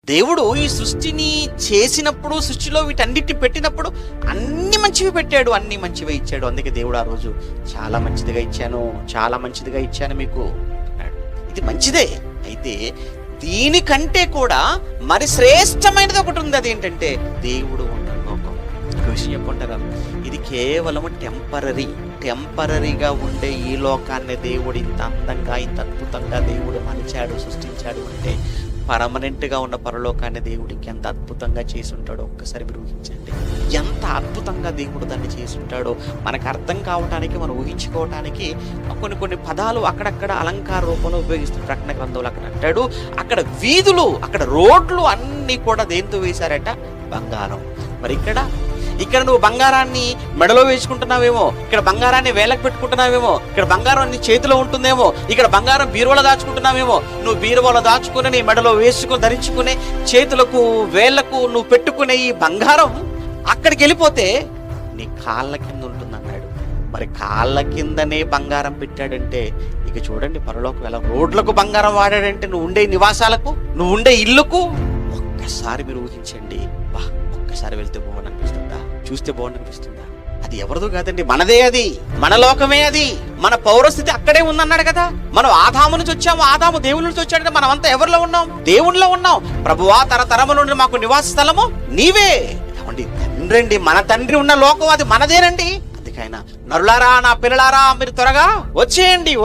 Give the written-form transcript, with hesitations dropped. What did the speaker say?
దేవుడు ఈ సృష్టిని చేసినప్పుడు, సృష్టిలో వీటన్నిటిని పెట్టినప్పుడు అన్ని మంచివి పెట్టాడు, అన్ని మంచివే ఇచ్చాడు. అందుకే దేవుడు ఆ రోజు చాలా మంచిదిగా ఇచ్చాను మీకు అన్నాడు. ఇది మంచిదే. అయితే దీనికంటే కూడా మరి శ్రేష్టమైనది ఒకటి ఉంది. అదేంటంటే దేవుడు ఉన్న లోకం. ఒక విషయం చెప్పుకుంటారా, ఇది కేవలం టెంపరరీగా ఉండే ఈ లోకాన్ని దేవుడు ఇంత అందంగా, ఇంత అద్భుతంగా దేవుడు మలిచాడు, సృష్టించాడు అంటే పర్మనెంట్గా ఉన్న పరలోకాన్ని దేవుడికి ఎంత అద్భుతంగా చేసి ఉంటాడో ఒక్కసారి మీరు ఊహించండి. ఎంత అద్భుతంగా దేవుడు దాన్ని చేసి ఉంటాడో మనకు అర్థం కావటానికి, మనం ఊహించుకోవటానికి కొన్ని పదాలు అక్కడక్కడ అలంకార రూపంలో ఉపయోగిస్తున్న ప్రకటన గ్రంథంలో అక్కడ అంటాడు. అక్కడ వీధులు, అక్కడ రోడ్లు అన్నీ కూడా దేంతో వేశారట? బంగారం. మరి ఇక్కడ నువ్వు బంగారాన్ని మెడలో వేసుకుంటున్నావేమో, ఇక్కడ బంగారాన్ని వేలకు పెట్టుకుంటున్నావేమో, ఇక్కడ బంగారం నీ చేతిలో ఉంటుందేమో, ఇక్కడ బంగారం బీరువాలో దాచుకుంటున్నావేమో. నువ్వు బీరువాలో దాచుకుని నీ మెడలో వేసుకుని ధరించుకునే, చేతులకు వేళ్లకు నువ్వు పెట్టుకునే ఈ బంగారం అక్కడికి వెళ్ళిపోతే నీ కాళ్ళ కింద ఉంటుందన్నాడు. మరి కాళ్ళ కిందనే బంగారం పెట్టాడంటే ఇక చూడండి పరలోకం ఎలా రోడ్లకు బంగారం వాడాడంటే నువ్వు ఉండే నివాసాలకు, నువ్వు ఉండే ఇల్లుకు ఒక్కసారి మీరు ఊహించండి. ఒక్కసారి వెళ్తే బాగుండనిపిస్తుందా? చూస్తే బాగుండనిపిస్తుందా? అది ఎవరిదో కాదండి, మనదే. అది మన లోకమే. అది మన పౌరస్థితి అక్కడే ఉందన్నాడు కదా. మనం ఆదాము నుంచి వచ్చాము, ఆదాము దేవుని నుంచి వచ్చాడు. మనం అంతా ఎవరిలో ఉన్నాం? దేవునిలో ఉన్నాం. ప్రభువా, తరతరముల నుండి మాకు నివాస స్థలము నీవే. ఏమండి, తండ్రి, మన తండ్రి ఉన్న లోకం అది మనదేనండి. అందుకైనా నరులారా, నా పిల్లలారా, మీరు త్వరగా వచ్చేయండి.